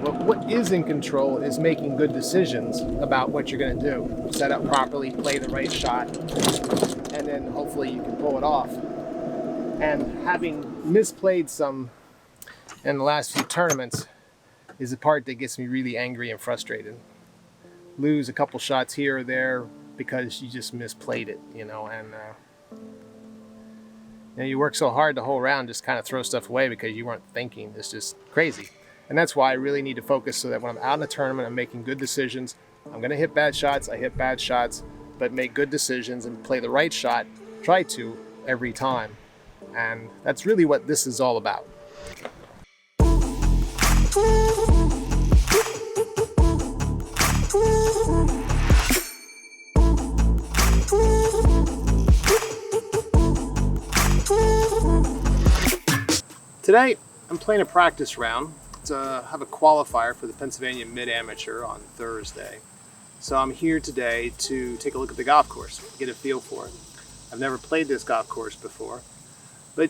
What is in control is making good decisions about what you're going to do. Set up properly, play the right shot, and then hopefully you can pull it off. And having misplayed some in the last few tournaments is the part that gets me really angry and frustrated. Lose a couple shots here or there because you just misplayed it, and you work so hard the whole round, just kind of throw stuff away because you weren't thinking. It's just crazy. And that's why I really need to focus so that when I'm out in the tournament, I'm making good decisions. I'm going to hit bad shots. I hit bad shots, but make good decisions and play the right shot. Try to every time. And that's really what this is all about. Today, I'm playing a practice round. I have a qualifier for the Pennsylvania Mid-Amateur on Thursday. So I'm here today to take a look at the golf course, get a feel for it. I've never played this golf course before, but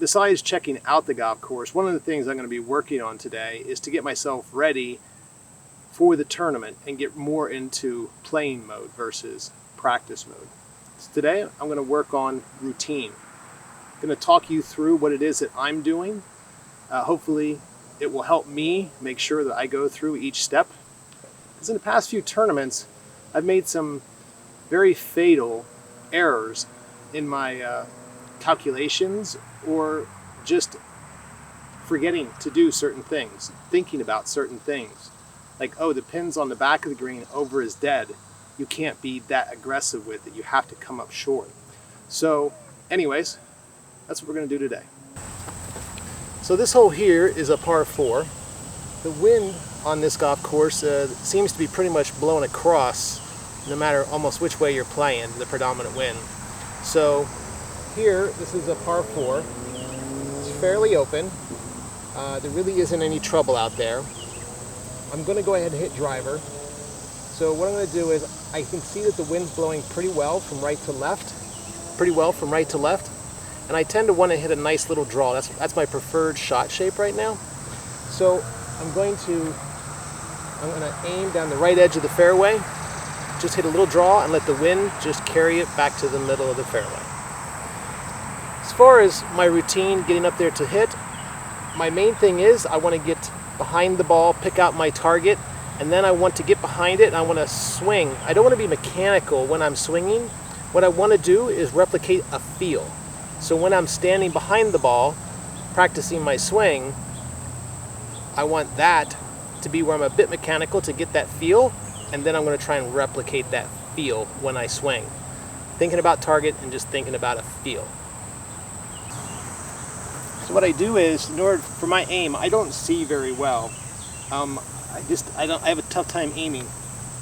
besides checking out the golf course, one of the things I'm going to be working on today is to get myself ready for the tournament and get more into playing mode versus practice mode. So today, I'm going to work on routine. I'm going to talk you through what it is that I'm doing. Hopefully it will help me make sure that I go through each step. Because in the past few tournaments, I've made some very fatal errors in my calculations or just forgetting to do certain things, thinking about certain things. Like, oh, the pin's on the back of the green, over is dead. You can't be that aggressive with it. You have to come up short. So anyways, that's what we're going to do today. So this hole here is a par 4. The wind on this golf course seems to be pretty much blowing across no matter almost which way you're playing, the predominant wind. So here, this is a par 4. It's fairly open. There really isn't any trouble out there. I'm going to go ahead and hit driver. So what I'm going to do is I can see that the wind's blowing pretty well from right to left. And I tend to want to hit a nice little draw. That's my preferred shot shape right now. So I'm going to aim down the right edge of the fairway, just hit a little draw and let the wind just carry it back to the middle of the fairway. As far as my routine getting up there to hit, my main thing is I want to get behind the ball, pick out my target, and then I want to get behind it and I want to swing. I don't want to be mechanical when I'm swinging. What I want to do is replicate a feel. So when I'm standing behind the ball, practicing my swing, I want that to be where I'm a bit mechanical to get that feel, and then I'm going to try and replicate that feel when I swing. Thinking about target and just thinking about a feel. So what I do is, in order for my aim, I don't see very well. I have a tough time aiming.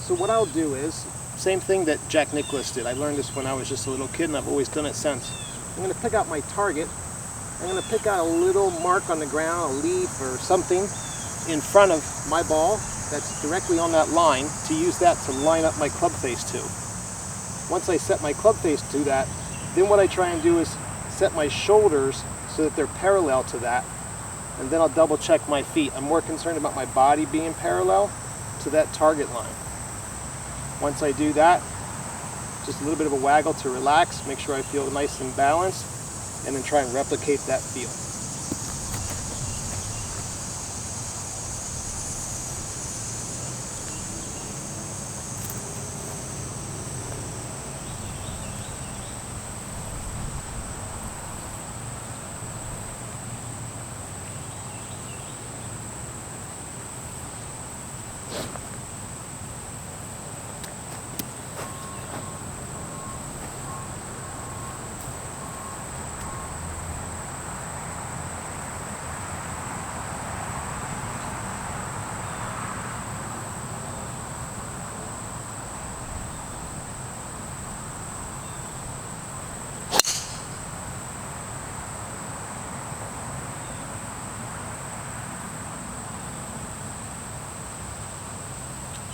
So what I'll do is, same thing that Jack Nicklaus did. I learned this when I was just a little kid and I've always done it since. I'm going to pick out my target. I'm going to pick out a little mark on the ground, a leaf or something in front of my ball that's directly on that line to use that to line up my club face to. Once I set my club face to that, then what I try and do is set my shoulders so that they're parallel to that, and then I'll double check my feet. I'm more concerned about my body being parallel to that target line. Once I do that, just a little bit of a waggle to relax, make sure I feel nice and balanced, and then try and replicate that feel.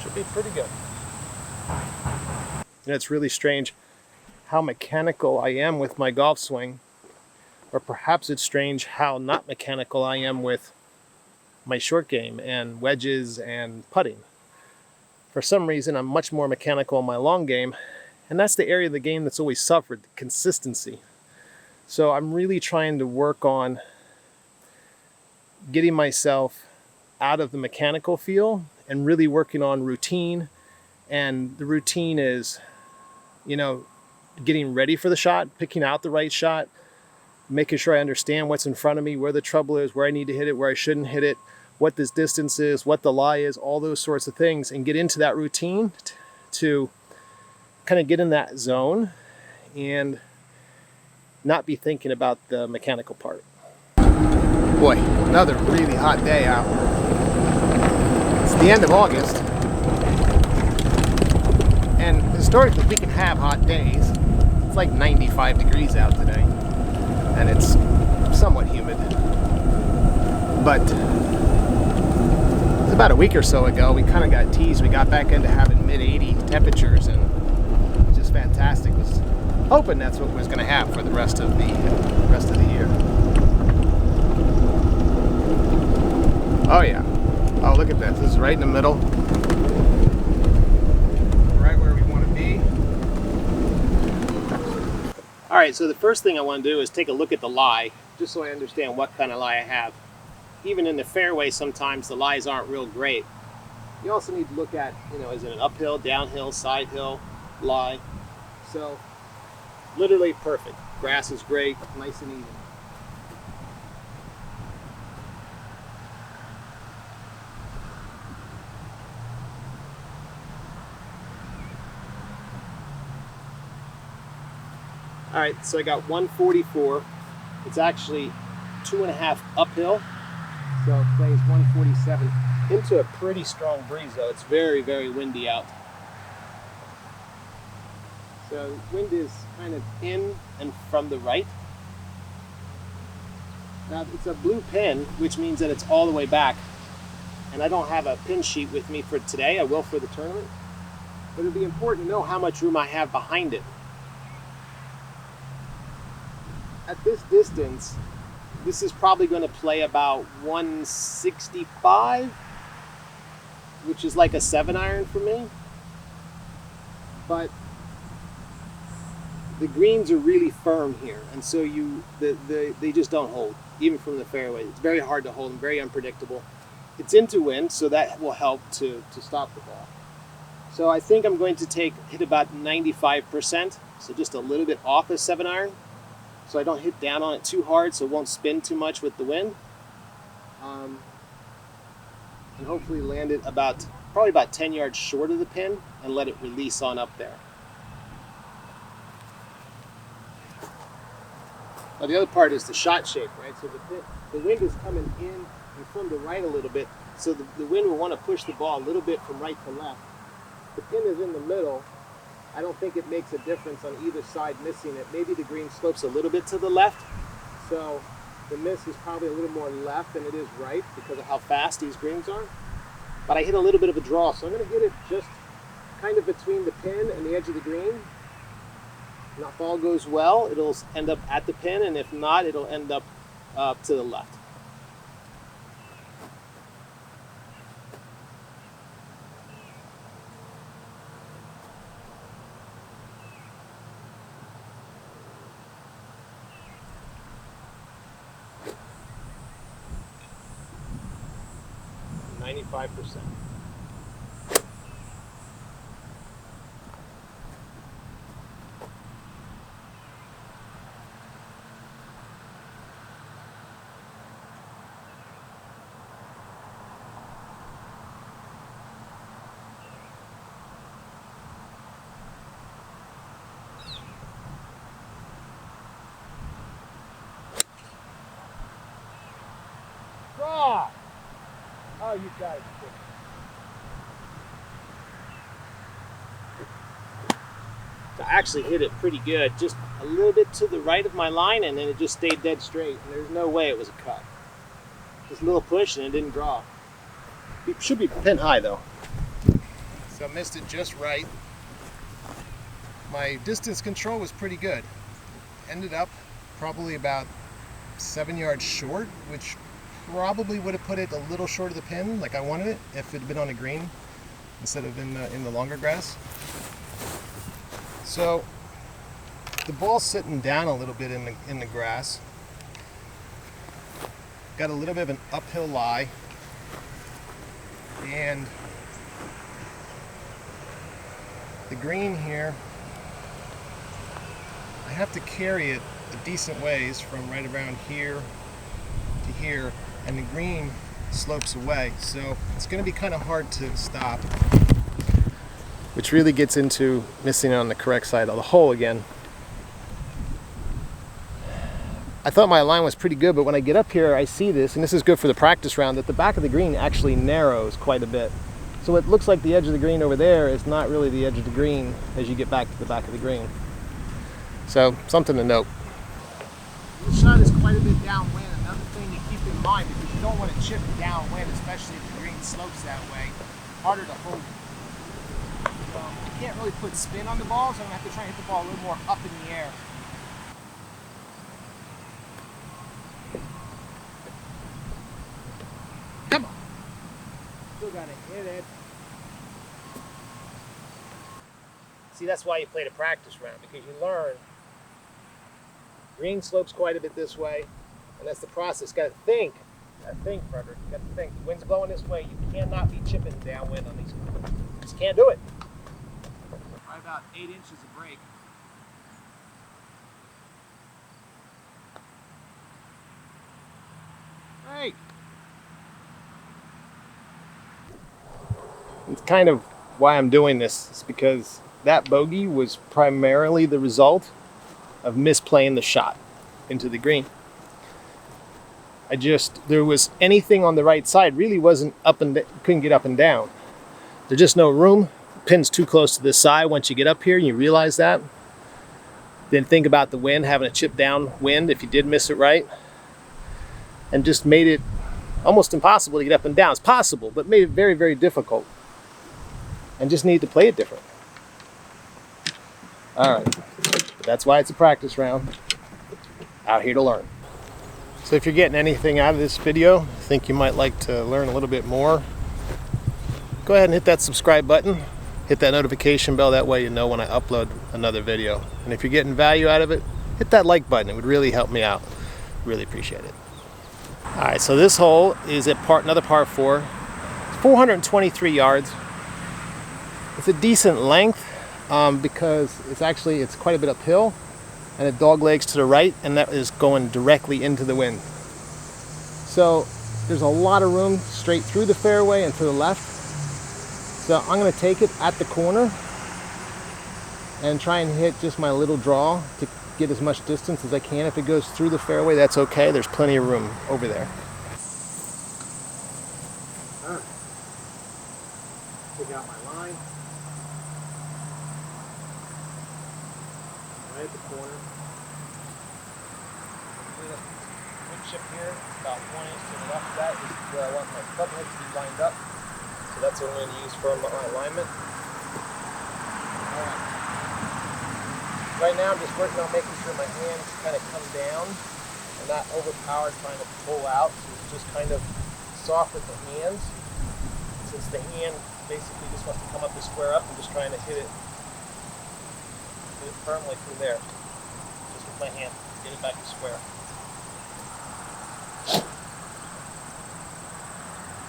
Should be pretty good. And it's really strange how mechanical I am with my golf swing, or perhaps it's strange how not mechanical I am with my short game and wedges and putting. For some reason, I'm much more mechanical in my long game, and that's the area of the game that's always suffered, consistency. So I'm really trying to work on getting myself out of the mechanical feel and really working on routine. And the routine is, getting ready for the shot, picking out the right shot, making sure I understand what's in front of me, where the trouble is, where I need to hit it, where I shouldn't hit it, what this distance is, what the lie is, all those sorts of things, and get into that routine to kind of get in that zone and not be thinking about the mechanical part. Boy, another really hot day out. It's the end of August, and historically we can have hot days. It's like 95 degrees out today, and it's somewhat humid. But it's about a week or so ago, we kind of got teased. We got back into having mid-80 temperatures, and just fantastic. Was hoping that's what we was going to have for the rest of the year. Oh yeah. Oh, look at this. This is right in the middle. Right where we want to be. All right, so the first thing I want to do is take a look at the lie, just so I understand what kind of lie I have. Even in the fairway, sometimes the lies aren't real great. You also need to look at, is it an uphill, downhill, side hill lie? So, literally perfect. Grass is great, nice and even. All right, so I got 144. It's actually 2.5 uphill, so it plays 147 into a pretty strong breeze, though. It's very, very windy out. So the wind is kind of in and from the right. Now it's a blue pin, which means that it's all the way back. And I don't have a pin sheet with me for today. I will for the tournament. But it'll be important to know how much room I have behind it. At this distance, this is probably going to play about 165, which is like a 7-iron for me. But the greens are really firm here, and so they just don't hold, even from the fairway. It's very hard to hold and very unpredictable. It's into wind, so that will help to stop the ball. So I think I'm going to hit about 95%, so just a little bit off a 7-iron. So I don't hit down on it too hard, so it won't spin too much with the wind. And hopefully land it probably about 10 yards short of the pin and let it release on up there. Now the other part is the shot shape, right? So the wind is coming in and from the right a little bit, so the wind will want to push the ball a little bit from right to left. The pin is in the middle. I don't think it makes a difference on either side missing it. Maybe the green slopes a little bit to the left, so the miss is probably a little more left than it is right because of how fast these greens are. But I hit a little bit of a draw, so I'm going to hit it just kind of between the pin and the edge of the green. And if all goes well, it'll end up at the pin, and if not, it'll end up to the left. .95%. Draw! Oh, you guys. I actually hit it pretty good, just a little bit to the right of my line, and then it just stayed dead straight, and there's no way it was a cut. Just a little push, and it didn't draw. It should be pin high, though. So I missed it just right. My distance control was pretty good. Ended up probably about 7 yards short, which probably would have put it a little short of the pin like I wanted it if it had been on a green instead of in the longer grass. So the ball's sitting down a little bit in the grass. Got a little bit of an uphill lie, and the green here, I have to carry it a decent ways from right around here to here, and the green slopes away, so it's going to be kind of hard to stop, which really gets into missing on the correct side of the hole again. I thought my line was pretty good, but when I get up here I see this, and this is good for the practice round, that the back of the green actually narrows quite a bit. So it looks like the edge of the green over there is not really the edge of the green as you get back to the back of the green. So something to note. This shot is quite a bit downwind. Another thing to keep in mind, because you don't want to chip downwind, especially if the green slopes that way. Harder to hold. You can't really put spin on the ball, so I'm going to have to try and hit the ball a little more up in the air. Come on. Still got to hit it. See, that's why you play the practice round, because you learn green slopes quite a bit this way, and that's the process. Got to think. Got to think, Fredrick. Got to think. The wind's blowing this way. You cannot be chipping downwind on these. You just can't do it. Probably about 8 inches of break. Break. It's kind of why I'm doing this. It's because that bogey was primarily the result of misplaying the shot into the green. There was anything on the right side really wasn't up and couldn't get up and down. There's just no room. The pin's too close to the side. Once you get up here and you realize that, then think about the wind, having a chip down wind if you did miss it right, and just made it almost impossible to get up and down. It's possible, but made it very, very difficult, and just need to play it different. All right, that's why it's a practice round. Out here to learn. So if you're getting anything out of this video, think you might like to learn a little bit more, go ahead and hit that subscribe button, hit that notification bell, that way you know when I upload another video. And if you're getting value out of it, hit that like button, it would really help me out. Really appreciate it. All right, so this hole is another par 4, 423 yards. It's a decent length because it's quite a bit uphill, and it dog legs to the right, and that is going directly into the wind. So there's a lot of room straight through the fairway and to the left. So I'm going to take it at the corner and try and hit just my little draw to get as much distance as I can. If it goes through the fairway, that's okay. There's plenty of room over there. All right. Take out my line. Right at the corner. Wind chip here, about 1 inch to the left of that is where I want my club head to be lined up. So that's what I'm going to use for my alignment. Alright. Right now I'm just working on making sure my hands kind of come down and not overpowered trying to pull out. So it's just kind of soft with the hands. Since the hand basically just wants to come up to square up, I'm just trying to hit it firmly through there. Just with my hand. Get it back to square.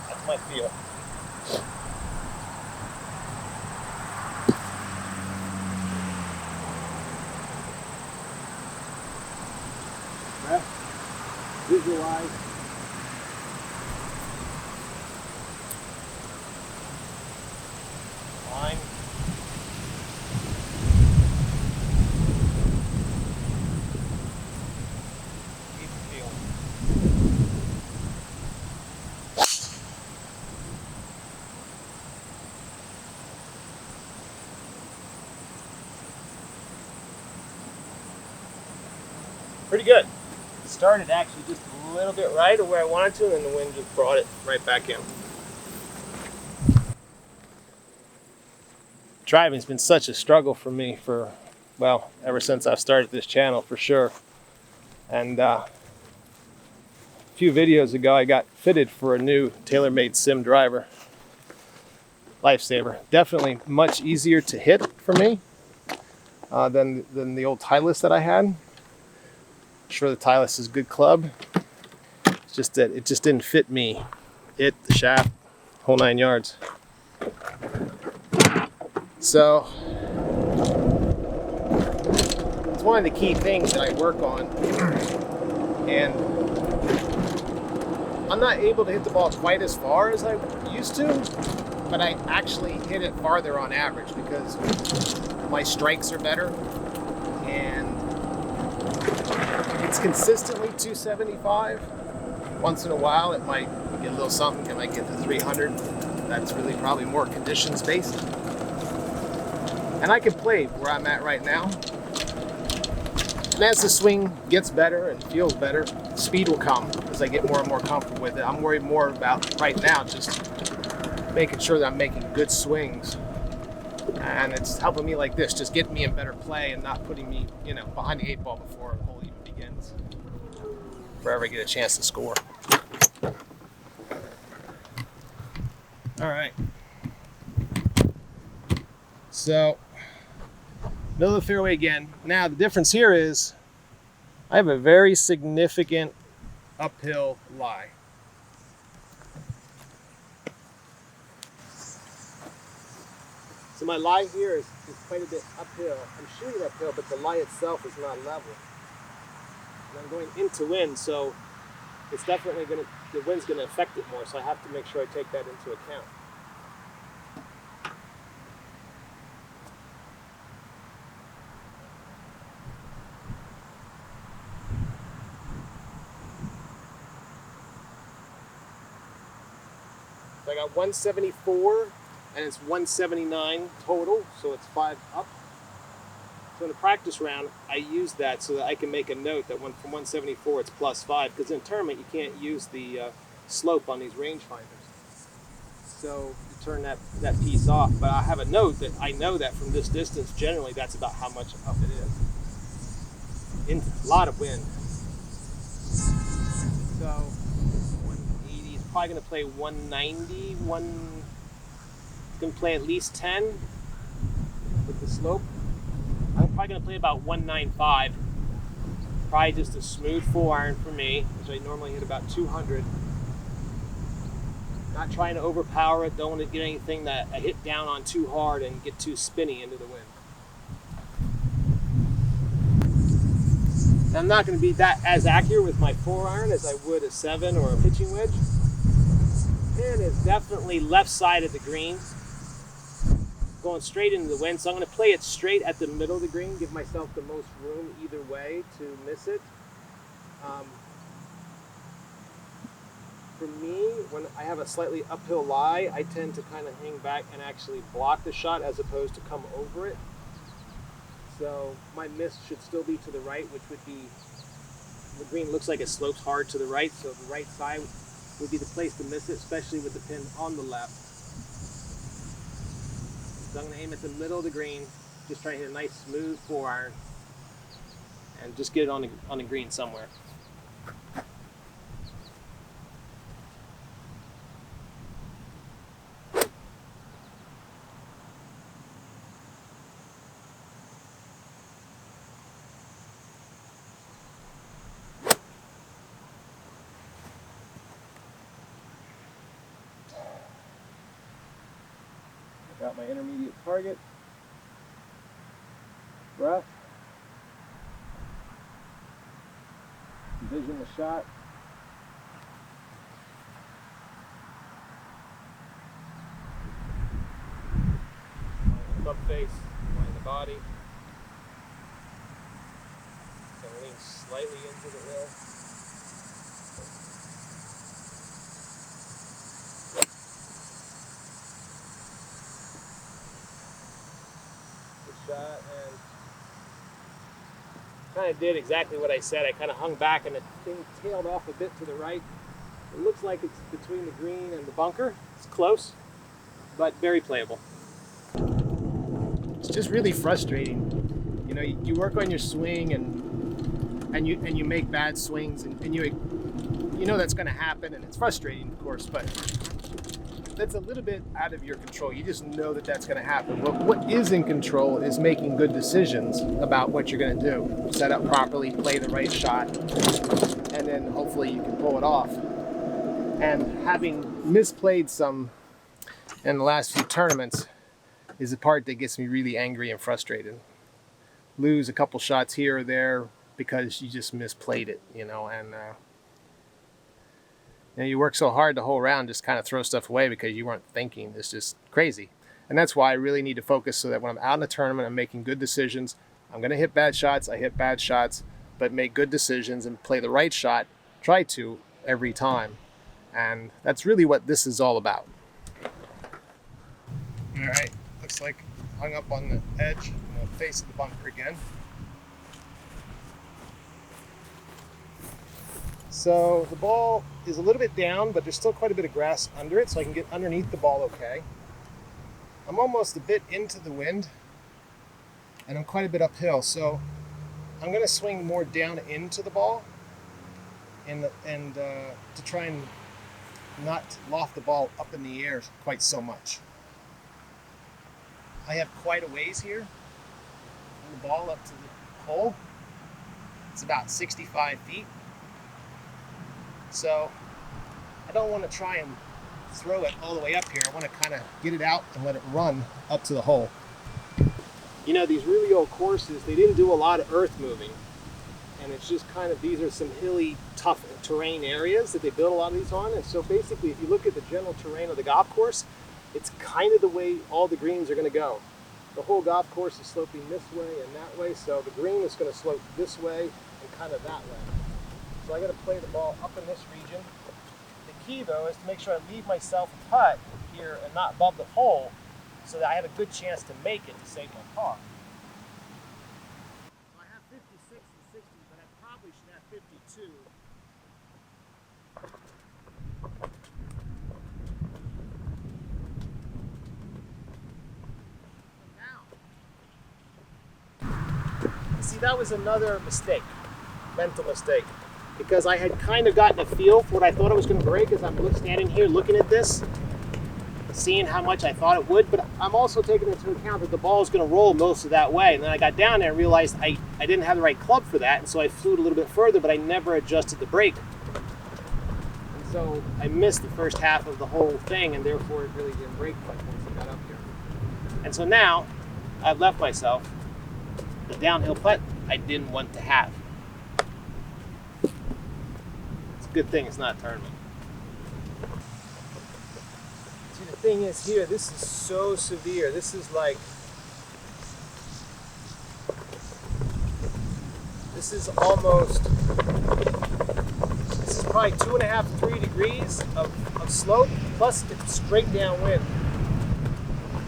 That's my feel. Visualize. Line. Keep the feel. Pretty good. Started actually just a little bit right of where I wanted to, and then the wind just brought it right back in. Driving's been such a struggle for me ever since I've started this channel, for sure. And few videos ago, I got fitted for a new TaylorMade sim driver. Lifesaver. Definitely much easier to hit for me than the old Titleist that I had. I'm sure the Titleist is a good club. It's just that it just didn't fit me. The shaft, whole 9 yards. So it's one of the key things that I work on, and I'm not able to hit the ball quite as far as I used to, but I actually hit it farther on average because my strikes are better, and it's consistently 275. Once in a while it might get a little something, it might get to 300. That's really probably more conditions based. And I can play where I'm at right now. And as the swing gets better and feels better, speed will come as I get more and more comfortable with it. I'm worried more about right now just making sure that I'm making good swings. And it's helping me like this, just getting me in better play and not putting me, behind the 8-ball before the hole even begins. If I ever get a chance to score. All right. So, middle of the fairway again. Now the difference here is I have a very significant uphill lie. So my lie here is quite a bit uphill. I'm shooting uphill, but the lie itself is not level. And I'm going into wind, so it's definitely the wind's gonna affect it more, so I have to make sure I take that into account. So I got 174 and it's 179 total, so it's 5 up. So in a practice round, I use that so that I can make a note that from 174 it's +5, because in a tournament you can't use the slope on these rangefinders. So you turn that piece off, but I have a note that I know that from this distance, generally that's about how much up it is. In a lot of wind. So 180 is probably going to play 190, it's going to play at least 10 with the slope. I'm probably going to play about 195. Probably just a smooth 4-iron for me, which I normally hit about 200. Not trying to overpower it. Don't want to get anything that I hit down on too hard and get too spinny into the wind. I'm not going to be that as accurate with my 4-iron as I would a 7 or a pitching wedge. Pin is definitely left side of the green, going straight into the wind, so I'm going to play it straight at the middle of the green, give myself the most room either way to miss it. For me, when I have a slightly uphill lie, I tend to kind of hang back and actually block the shot as opposed to come over it. So my miss should still be to the right, which would be, the green looks like it slopes hard to the right, so the right side would be the place to miss it, especially with the pin on the left. So I'm going to aim at the middle of the green, just try to hit a nice smooth 4-iron, and just get it on the green somewhere. Got my intermediate target, breath, envision the shot, club face, line the body, so lean slightly into the hill. Shot, and kind of did exactly what I said. I kind of hung back and the thing tailed off a bit to the right. It looks like it's between the green and the bunker. It's close, but very playable. It's just really frustrating. You know, you work on your swing and you make bad swings and you you know that's going to happen, and it's frustrating, of course, but that's a little bit out of your control. You just know that that's going to happen. But what is in control is making good decisions about what you're going to do. Set up properly, play the right shot, and then hopefully you can pull it off. And having misplayed some in the last few tournaments is the part that gets me really angry and frustrated. Lose a couple shots here or there because you just misplayed it, you know, and you work so hard the whole round, just kind of throw stuff away because you weren't thinking. It's just crazy. And that's why I really need to focus so that when I'm out in a tournament, I'm making good decisions. I'm going to hit bad shots. I hit bad shots, but make good decisions and play the right shot. Try to every time. And that's really what this is all about. All right. Looks like hung up on the edge, on the face of the bunker again. So the ball is a little bit down, but there's still quite a bit of grass under it, so I can get underneath the ball okay. I'm almost a bit into the wind, and I'm quite a bit uphill, so I'm going to swing more down into the ball and to try and not loft the ball up in the air quite so much. I have quite a ways here from the ball up to the hole. It's about 65 feet. So I don't want to try and throw it all the way up here. I want to kind of get it out and let it run up to the hole. You know, these really old courses, they didn't do a lot of earth moving. And it's just kind of, these are some hilly, tough terrain areas that they built a lot of these on. And so basically, if you look at the general terrain of the golf course, it's kind of the way all the greens are going to go. The whole golf course is sloping this way and that way. So the green is going to slope this way and kind of that way. So I got to play the ball up in this region. The key though is to make sure I leave myself a putt here and not above the hole so that I have a good chance to make it to save my car. So I have 56 and 60, but I probably should have 52. Now, see, that was another mistake, mental mistake. Because I had kind of gotten a feel for what I thought it was going to break as I'm standing here looking at this, seeing how much I thought it would, but I'm also taking into account that the ball is going to roll most of that way. And then I got down there and realized I didn't have the right club for that, and so I flew it a little bit further, but I never adjusted the brake. And so I missed the first half of the whole thing, and therefore it really didn't break quite once I got up here. And so now I've left myself the downhill putt I didn't want to have. Good thing it's not a tournament. See, the thing is here, this is so severe. This is like, this is probably 2.5 to 3 degrees of slope, plus it's straight downwind,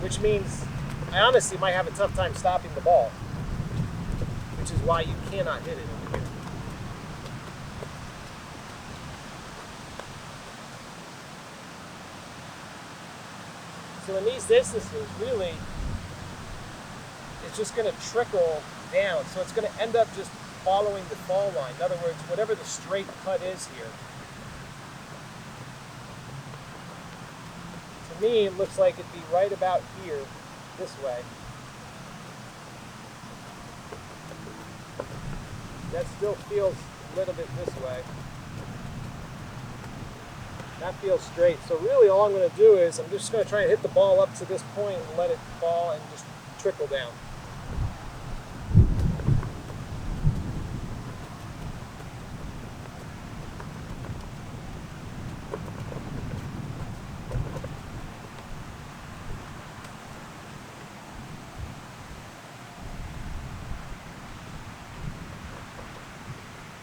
which means I honestly might have a tough time stopping the ball, which is why you cannot hit it over here. So in these distances, really, it's just going to trickle down. So it's going to end up just following the fall line. In other words, whatever the straight cut is here. To me, it looks like it'd be right about here, this way. That still feels a little bit this way. That feels straight. So really all I'm going to do is I'm just going to try and hit the ball up to this point and let it fall and just trickle down.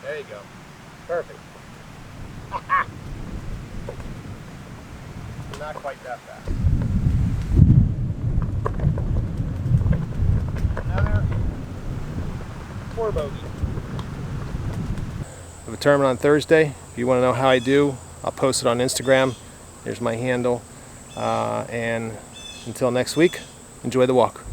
There you go. Perfect. Not quite that fast. Another 4 bogey. I have a tournament on Thursday. If you want to know how I do, I'll post it on Instagram. There's my handle. And until next week, enjoy the walk.